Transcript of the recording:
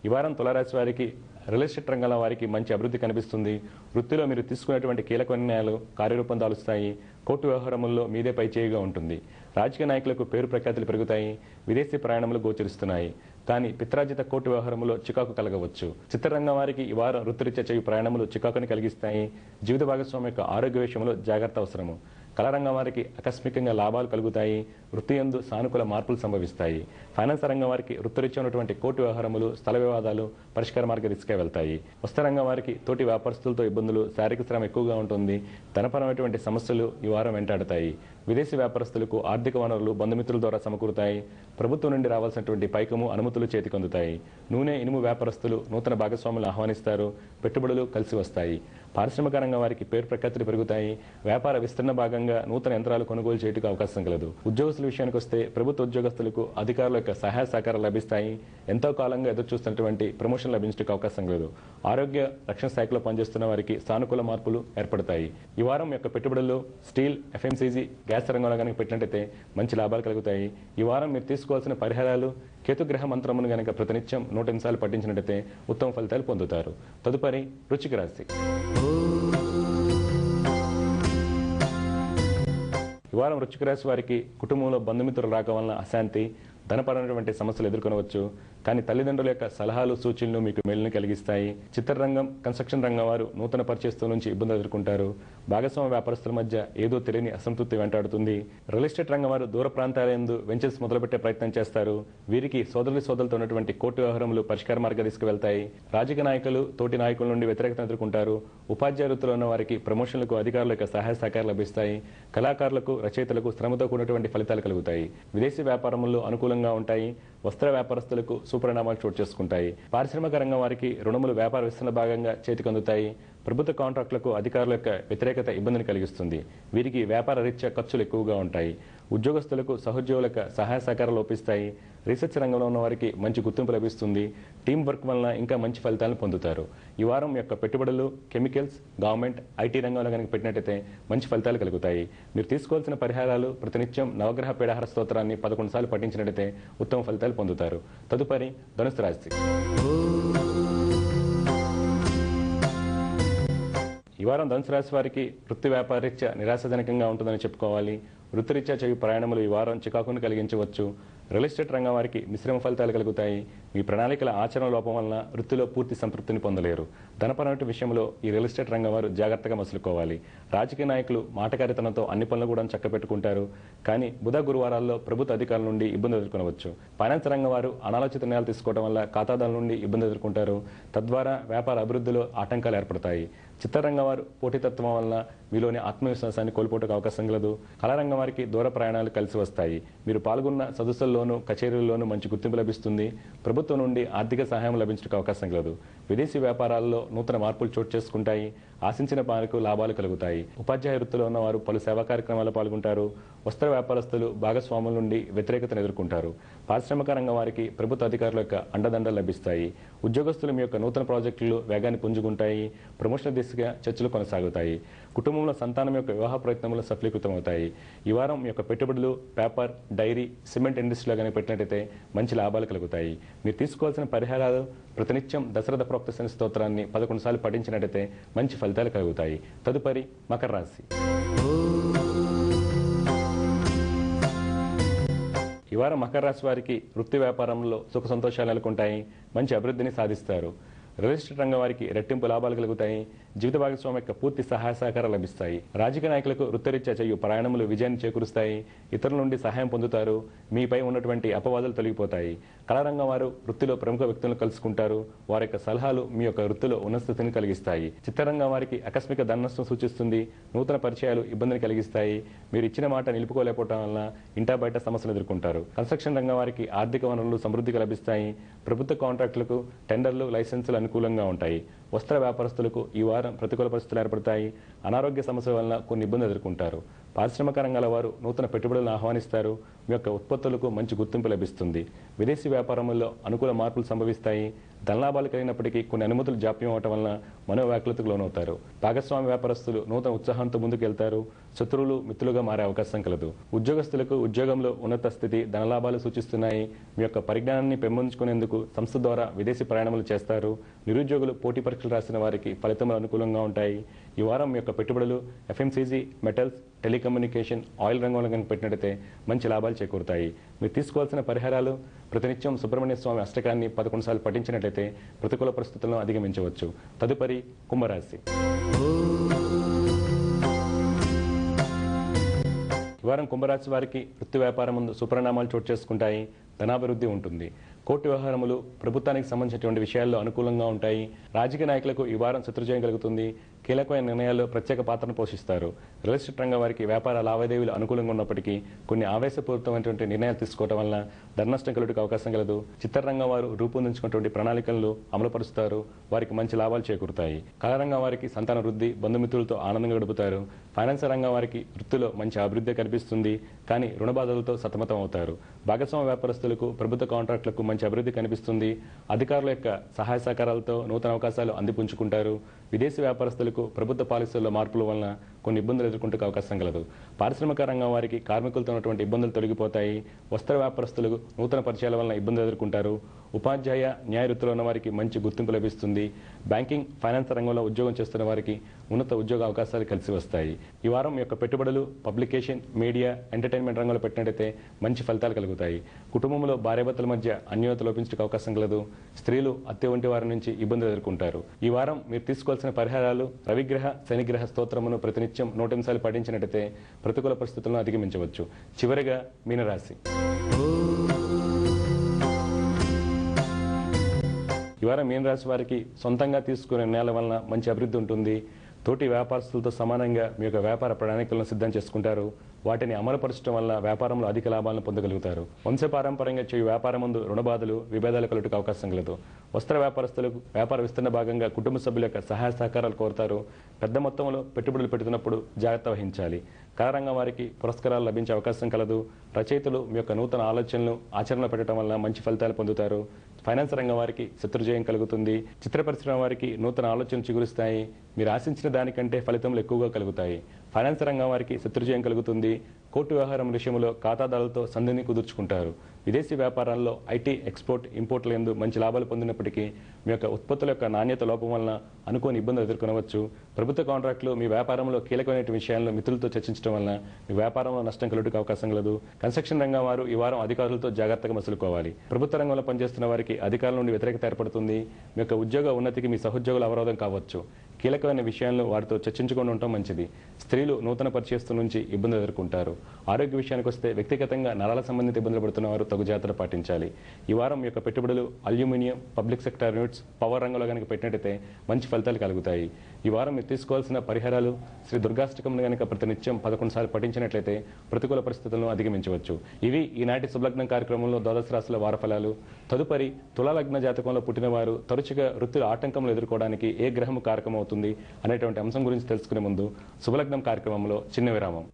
ఈ వారం తులారాశి వారికి రియల్ ఎస్టేట్ రంగంలో వారికి మంచి అభివృద్ధి కనిపిస్తుంది. వృత్తిలో మీరు తీసుకునేటువంటి కీలక నిర్ణయాలు కార్యరూపం దాలుస్తాయి. కోర్టు వ్యవహారముల్లో మీదే పైచేయిగా ఉంటుంది. రాజకీయ నాయకులకు పేరు ప్రఖ్యాతులు పెరుగుతాయి. విదేశీ ప్రయాణములు గోచరిస్తున్నాయి. కానీ పిత్రార్జిత కోర్టు వ్యవహారంలో చికాకు కలగవచ్చు. చిత్రరంగం వారికి ఈ వారం వృత్తిరీత్యా చేయు ప్రయాణములు చికాకుని కలిగిస్తాయి. జీవిత భాగస్వామి యొక్క ఆరోగ్య విషయంలో జాగ్రత్త అవసరము. కళారంగం వారికి ఆకస్మికంగా లాభాలు కలుగుతాయి. వృత్తి యందు సానుకూల మార్పులు సంభవిస్తాయి. ఫైనాన్స్ రంగం వారికి వృత్తిరీత్యా ఉన్నటువంటి కోర్టు వ్యవహారములు, స్థల వివాదాలు పరిష్కార మార్గ దిశగా వెళ్తాయి. వస్త్రరంగం వారికి తోటి వ్యాపారస్తులతో ఇబ్బందులు, శారీరక శ్రమ ఎక్కువగా ఉంటుంది. ధనపరమైనటువంటి సమస్యలు ఈ వారం వెంటాడతాయి. విదేశీ వ్యాపారస్తులకు ఆర్థిక వనరులు బంధుమిత్రుల ద్వారా సమకూరుతాయి. ప్రభుత్వం నుండి రావాల్సినటువంటి పైకము, అనుమతులు చేతికందుతాయి. నూనె, ఇనుము వ్యాపారస్తులు నూతన భాగస్వాములు ఆహ్వానిస్తారు. పెట్టుబడులు కలిసి వస్తాయి. పారిశ్రామిక రంగం వారికి పేరు ప్రఖ్యాతులు పెరుగుతాయి. వ్యాపార విస్తరణ భాగంగా నూతన యంత్రాలు కొనుగోలు చేయడానికి అవకాశం కలదు. ఉద్యోగస్తుల విషయానికి వస్తే ప్రభుత్వ ఉద్యోగస్తులకు అధికారుల యొక్క సహాయ సహకారాలు లభిస్తాయి. ఎంతో కాలంగా ఎదురు చూస్తున్నటువంటి ప్రమోషన్ లభించడానికి అవకాశం కలదు. ఆరోగ్య రక్షణ శాఖలో పనిచేస్తున్న వారికి సానుకూల మార్పులు ఏర్పడతాయి. ఈ వారం యొక్క పెట్టుబడులు స్టీల్, ఎఫ్ఎంసీజీ, గ్యాస్ రంగంలో కనుక పెట్టినట్టయితే మంచి లాభాలు కలుగుతాయి. ఈ వారం మీరు తీసుకోవాల్సిన పరిహారాలు కేతుగ్రహ మంత్రమును గనక ప్రతినిత్యం 108 సార్లు పఠించినట్టయితే ఉత్తమ ఫలితాలు పొందుతారు. తదుపరి వృశ్చిక రాశి. ఈ వారం వృశ్చిక రాశి వారికి కుటుంబంలో బంధుమిత్రులు రాక వలన అశాంతి, ధనపరమైనటువంటి సమస్యలు ఎదుర్కొనవచ్చు. కానీ తల్లిదండ్రుల యొక్క సలహాలు, సూచనలు మీకు మేలుని కలిగిస్తాయి. చిత్రరంగం, కన్స్ట్రక్షన్ రంగం వారు నూతన పరిచయస్తుల నుంచి ఇబ్బంది ఎదుర్కొంటారు. భాగస్వామ్య వ్యాపారస్తుల మధ్య ఏదో తెలియని అసంతృప్తి వెంటాడుతుంది. రియల్ ఎస్టేట్ రంగం వారు దూర ప్రాంతాలందు వెంచర్స్ మొదలుపెట్టే ప్రయత్నం చేస్తారు. వీరికి సోదరులతో ఉన్నటువంటి కోర్టు వ్యవహారములు పరిష్కార మార్గ దిశకు వెళ్తాయి. రాజకీయ నాయకులు తోటి నాయకుల నుండి వ్యతిరేకత ఎదుర్కొంటారు. ఉపాధ్యాయ వృత్తిలో ఉన్న వారికి ప్రమోషన్లకు అధికారుల యొక్క సహాయ సహకారాలు లభిస్తాయి. కళాకారులకు, రచయితలకు శ్రమతో కూడినటువంటి ఫలితాలు కలుగుతాయి. విదేశీ వ్యాపారములు అనుకూలంగా ఉంటాయి. వస్త్ర వ్యాపారస్తులకు సుపరిణామాలు చోటు చేసుకుంటాయి. పారిశ్రామిక రంగం వారికి రుణములు వ్యాపార విస్తరణ భాగంగా చేతికందుతాయి. ప్రభుత్వ కాంట్రాక్టులకు అధికారుల యొక్క వ్యతిరేకత ఇబ్బందిని కలిగిస్తుంది. వీరికి వ్యాపార రీత్యా ఖర్చులు ఎక్కువగా ఉంటాయి. ఉద్యోగస్తులకు, సహోద్యోగుల యొక్క సహాయ సహకారాలు లోపిస్తాయి. రీసెర్చ్ రంగంలో ఉన్న వారికి మంచి గుర్తింపు లభిస్తుంది. టీం వర్క్ వలన ఇంకా మంచి ఫలితాలను పొందుతారు. ఈ వారం యొక్క పెట్టుబడులు కెమికల్స్, గవర్నమెంట్, ఐటీ రంగంలో కనుక పెట్టినట్టయితే మంచి ఫలితాలు కలుగుతాయి. మీరు తీసుకోవాల్సిన పరిహారాలు ప్రతినిత్యం నవగ్రహ పీడాహార స్తోత్రాన్ని 11 సార్లు పఠించినట్టయితే ఉత్తమ ఫలితాలు పొందుతారు. తదుపరి ధనుస్సు రాశి. ఈ వారం ధనుసు రాశి వారికి వృత్తి వ్యాపార రీత్యా నిరాశాజనకంగా ఉంటుందని చెప్పుకోవాలి. వృత్తిరీత్యా చేయు ప్రయాణములు ఈ వారం చికాకును కలిగించవచ్చు. రియల్ ఎస్టేట్ రంగం వారికి మిశ్రమ ఫలితాలు కలుగుతాయి. మీ ప్రణాళికల ఆచరణ లోపం వలన వృత్తిలో పూర్తి సంతృప్తిని పొందలేరు. ధనపరమైన విషయంలో ఈ రియల్ ఎస్టేట్ రంగం వారు జాగ్రత్తగా మసులుకోవాలి. రాజకీయ నాయకులు మాటకారితనంతో అన్ని పనులు కూడా చక్కబెట్టుకుంటారు. కానీ బుధ, గురువారాల్లో ప్రభుత్వ అధికారుల నుండి ఇబ్బంది ఎదుర్కొనవచ్చు. ఫైనాన్స్ రంగం వారు అనాలోచిత నిర్ణయాలు తీసుకోవడం వల్ల ఖాతాదారుల నుండి ఇబ్బంది ఎదుర్కొంటారు. తద్వారా వ్యాపార అభివృద్ధిలో ఆటంకాలు ఏర్పడతాయి. చిత్రరంగం వారు పోటీతత్వం వలన మీలోని ఆత్మవిశ్వాసాన్ని కోల్పోవడానికి అవకాశం కలదు. కళారంగం వారికి దూర ప్రయాణాలు కలిసి వస్తాయి. మీరు పాల్గొన్న సదస్సుల్లోనూ, కచేరీల్లోనూ మంచి గుర్తింపు లభిస్తుంది. ప్రభుత్వం నుండి ఆర్థిక సహాయం లభించడానికి అవకాశం కలదు. విదేశీ వ్యాపారాల్లో నూతన మార్పులు చోటు చేసుకుంటాయి. ఆశించిన మేరకు లాభాలు కలుగుతాయి. ఉపాధ్యాయ వృత్తిలో ఉన్న వారు పలు సేవా కార్యక్రమాల్లో పాల్గొంటారు. వస్త్ర వ్యాపారస్తులు భాగస్వాముల నుండి వ్యతిరేకతను ఎదుర్కొంటారు. పారిశ్రామిక రంగం వారికి ప్రభుత్వ అధికారుల యొక్క అండదండలు లభిస్తాయి. ఉద్యోగస్తులు మీ యొక్క నూతన ప్రాజెక్టులు వేగాన్ని పుంజుకుంటాయి. ప్రమోషన్ దిశగా చర్చలు కొనసాగుతాయి. కుటుంబంలో సంతానం యొక్క వివాహ ప్రయత్నములు సఫలీకృతమవుతాయి. ఈ వారం మీ యొక్క పెట్టుబడులు పేపర్, డైరీ, సిమెంట్ ఇండస్ట్రీలో కానీ పెట్టినట్టయితే మంచి లాభాలు కలుగుతాయి. మీరు తీసుకోవాల్సిన పరిహారాలు ప్రతినిత్యం దశరథ ప్రోక్త శని స్తోత్రాన్ని 11 సార్లు పఠించినట్టయితే మంచి ఫలితాలు కలుగుతాయి. తదుపరి మకర రాశి. ఈ వారం మకర రాశి వారికి వృత్తి వ్యాపారంలో సుఖ సంతోషాలు నెలకొంటాయి. మంచి అభివృద్ధిని సాధిస్తారు. రియల్ ఎస్టేట్ రంగం వారికి రెట్టింపు లాభాలు కలుగుతాయి. జీవిత భాగస్వామి యొక్క పూర్తి సహాయ సహకారాలు లభిస్తాయి. రాజకీయ నాయకులకు వృత్తిరీత్యా చేయు ప్రయాణములు విజయాన్ని చేకూరుస్తాయి. ఇతరుల నుండి సహాయం పొందుతారు. మీపై ఉన్నటువంటి అపవాదులు తొలగిపోతాయి. కళారంగం వారు వృత్తిలో ప్రముఖ వ్యక్తులను కలుసుకుంటారు. వారి యొక్క సలహాలు మీ యొక్క వృత్తిలో ఉన్నత స్థితిని కలిగిస్తాయి. చిత్రరంగం వారికి ఆకస్మిక ధన నష్టం సూచిస్తుంది. నూతన పరిచయాలు ఇబ్బందిని కలిగిస్తాయి. మీరు ఇచ్చిన మాట నిలుపుకోలేకపోవడం వల్ల ఇంటా బయట సమస్యలు ఎదుర్కొంటారు. కన్స్ట్రక్షన్ రంగం వారికి ఆర్థిక వనరులు సమృద్ధిగా లభిస్తాయి. ప్రభుత్వ కాంట్రాక్టులకు టెండర్లు, లైసెన్సులు అనుకూలంగా ఉంటాయి. వస్త్ర వ్యాపారస్తులకు ఈ వారం ప్రతికూల పరిస్థితులు ఏర్పడతాయి. అనారోగ్య సమస్యల వలన కొన్ని ఇబ్బందులు ఎదుర్కొంటారు. పారిశ్రామిక రంగాల వారు నూతన పెట్టుబడులను ఆహ్వానిస్తారు. మీ యొక్క ఉత్పత్తులకు మంచి గుర్తింపు లభిస్తుంది. విదేశీ వ్యాపారంలో అనుకూల మార్పులు సంభవిస్తాయి. ధనలాభాలు కలిగినప్పటికీ కొన్ని అనుమతులు జాప్యం అవటం వలన మనోవ్యాకులతకు లోనవుతారు. భాగస్వామి వ్యాపారస్తులు నూతన ఉత్సాహంతో ముందుకు వెళ్తారు. శత్రువులు మిత్రులుగా మారే అవకాశం కలదు. ఉద్యోగస్తులకు ఉద్యోగంలో ఉన్నత స్థితి, ధనలాభాలు సూచిస్తున్నాయి. మీ యొక్క పరిజ్ఞానాన్ని పెంపొందించుకునేందుకు సంస్థ ద్వారా విదేశీ ప్రయాణములు చేస్తారు. నిరుద్యోగులు పోటీ పరీక్షలు రాసిన వారికి ఫలితములు అనుకూలంగా ఉంటాయి. ఈ వారం మీ యొక్క పెట్టుబడులు ఎఫ్ఎంసీజీ, మెటల్స్, టెలికమ్యూనికేషన్, ఆయిల్ రంగంలో కనుక పెట్టినట్టయితే మంచి లాభాలు చేకూరుతాయి. మీరు తీసుకోవాల్సిన పరిహారాలు: ప్రతినిత్యం సుబ్రహ్మణ్య స్వామి అష్టకాన్ని 11 సార్లు పఠించినట్లయితే ప్రతికూల పరిస్థితులను అధిగమించవచ్చు. తదుపరి కుంభరాశి. ఈ వారం కుంభరాశి వారికి వృత్తి వ్యాపారం ముందు సుపరిణామాలు చోటు చేసుకుంటాయి. ధనాభివృద్ధి ఉంటుంది. కోర్టు వ్యవహారములు, ప్రభుత్వానికి సంబంధించినటువంటి విషయాల్లో అనుకూలంగా ఉంటాయి. రాజకీయ నాయకులకు ఈ వారం శత్రుజయం కలుగుతుంది. కీలకమైన నిర్ణయాల్లో ప్రత్యేక పాత్రను పోషిస్తారు. రియల్ ఎస్టేట్ రంగం వారికి వ్యాపార లావాదేవీలు అనుకూలంగా ఉన్నప్పటికీ కొన్ని ఆవేశపూరితమైనటువంటి నిర్ణయాలు తీసుకోవడం వలన ధన నష్టం కలుగుటకు అవకాశం కలదు. చిత్రరంగం వారు రూపొందించుకున్నటువంటి ప్రణాళికలను అమలుపరుస్తారు. వారికి మంచి లాభాలు చేకూరుతాయి. కళారంగం వారికి సంతాన వృద్ధి, బంధుమిత్రులతో ఆనందంగా గడుపుతారు. ఫైనాన్స్ రంగం వారికి వృత్తిలో మంచి అభివృద్ధి కనిపిస్తుంది. కానీ రుణ బాధలతో సతమతం అవుతారు. భాగస్వామ్య వ్యాపారస్తులకు, ప్రభుత్వ కాంట్రాక్టులకు మంచి అభివృద్ధి కనిపిస్తుంది. అధికారుల యొక్క సహాయ సహకారాలతో నూతన అవకాశాలు అందిపుంచుకుంటారు. విదేశీ వ్యాపారస్తులకు ప్రభుత్వ పాలసీల్లో మార్పుల వలన కొన్ని ఇబ్బందులు ఎదుర్కొంటే అవకాశం కలదు. పారిశ్రామిక రంగం వారికి కార్మికులతో ఉన్నటువంటి ఇబ్బందులు తొలగిపోతాయి. వస్త్ర వ్యాపారస్తులకు నూతన పరిచయాల వలన ఇబ్బందులు ఎదుర్కొంటారు. ఉపాధ్యాయ, న్యాయ వృత్తిలో ఉన్న వారికి మంచి గుర్తింపు లభిస్తుంది. బ్యాంకింగ్, ఫైనాన్స్ రంగంలో ఉద్యోగం చేస్తున్న వారికి ఉన్నత ఉద్యోగ అవకాశాలు కలిసి వస్తాయి. ఈ వారం యొక్క పెట్టుబడులు పబ్లికేషన్, మీడియా, ఎంటర్టైన్మెంట్ రంగంలో పెట్టినట్టయితే మంచి ఫలితాలు కలుగుతాయి. కుటుంబంలో భార్యాభర్తల మధ్య అన్యోన్యత లోపించడానికి అవకాశం కలదు. స్త్రీలు అత్తే వంటి వారి నుంచి ఇబ్బందులు ఎదుర్కొంటారు. ఈ వారం మీరు తీసుకోవాల్సిన పరిహారాలు: రవిగ్రహ, శనిగ్రహ స్తోత్రమును ప్రతినిత్యం 108 సార్లు పఠించినట్టయితే ప్రతికూల పరిస్థితులను అధిగమించవచ్చు. చివరిగా మీనరాశి. ఈ వారం మీనరాశి వారికి సొంతంగా తీసుకునే నిర్ణయాల వలన మంచి అభివృద్ధి ఉంటుంది. తోటి వ్యాపారస్తులతో సమానంగా మీ యొక్క వ్యాపార ప్రణాళికలను సిద్ధం చేసుకుంటారు. వాటిని అమలుపరచడం వల్ల వ్యాపారంలో అధిక లాభాలను పొందగలుగుతారు. వంశపారంపర్యంగా చేయు వ్యాపారం ముందు రుణబాధలు, విభేదాలు కలుగుటకు అవకాశం కలదు. వస్త్ర వ్యాపారస్తులకు వ్యాపార విస్తరణ భాగంగా కుటుంబ సభ్యుల యొక్క సహాయ సహకారాలు కోరుతారు. పెద్ద మొత్తంలో పెట్టుబడులు పెడుతున్నప్పుడు జాగ్రత్త వహించాలి. కళారంగం వారికి పురస్కారాలు లభించే అవకాశం కలదు. రచయితలు మీ యొక్క నూతన ఆలోచనలు ఆచరణలో పెట్టడం వల్ల మంచి ఫలితాలు పొందుతారు. ఫైనాన్స్ రంగం వారికి శత్రుజయం కలుగుతుంది. చిత్ర పరిశ్రమ వారికి నూతన ఆలోచనలు చిగురుస్తాయి. మీరు ఆశించిన దానికంటే ఫలితములు ఎక్కువగా కలుగుతాయి. ఫైనాన్స్ రంగం వారికి శత్రుజయం కలుగుతుంది. కోర్టు వ్యవహారం విషయంలో ఖాతాదారులతో సంధిని కుదుర్చుకుంటారు. విదేశీ వ్యాపారాల్లో ఐటీ, ఎక్స్పోర్ట్, ఇంపోర్ట్ల యందు మంచి లాభాలు పొందినప్పటికీ మీ యొక్క ఉత్పత్తుల యొక్క నాణ్యత లోపం వలన అనుకోని ఇబ్బందులు ఎదుర్కొనవచ్చు. ప్రభుత్వ కాంట్రాక్టులు మీ వ్యాపారంలో కీలకమైన విషయాలను మిత్రులతో చర్చించడం వలన మీ వ్యాపారంలో నష్టం కలుగుటకు అవకాశం కలదు. కన్స్ట్రక్షన్ రంగం వారు ఈ వారం అధికారులతో జాగ్రత్తగా మసులుకోవాలి. ప్రభుత్వ రంగంలో పనిచేస్తున్న వారికి అధికారుల నుండి వ్యతిరేకత ఏర్పడుతుంది. మీ యొక్క ఉద్యోగ ఉన్నతికి మీ సహోద్యోగులు అవరోధం కావచ్చు. కీలకమైన విషయాలను వారితో చర్చించుకొని ఉండటం మంచిది. స్త్రీలు నూతన పరిచయస్తు నుంచి ఇబ్బందులు ఎదుర్కొంటారు. ఆరోగ్య విషయానికి వస్తే వ్యక్తిగతంగా నరాల సంబంధిత ఇబ్బందులు పడుతున్న వారు తగు జాగ్రత్తలు పాటించాలి. ఈ వారం యొక్క పెట్టుబడులు aluminium, public sector units, power రంగంలో కనుక పెట్టినట్టయితే మంచి ఫలితాలు కలుగుతాయి. ఈ వారం మీరు తీసుకోవాల్సిన పరిహారాలు: శ్రీ దుర్గాష్టకం కనుక ప్రతినిత్యం 11 సార్లు పఠించినట్లయితే ప్రతికూల పరిస్థితులను అధిగమించవచ్చు. ఇవి ఈనాటి శుభలగ్నం కార్యక్రమంలో ద్వాదశ రాశుల వార ఫలాలు. తదుపరి తులాలగ్న జాతకంలో పుట్టిన వారు తరచుగా వృత్తుల ఆటంకములు ఎదుర్కోవడానికి ఏ గ్రహము కారకమవుతుంది అనేటువంటి అంశం గురించి తెలుసుకునే ముందు శుభలగ్నం కార్యక్రమంలో చిన్న విరామం.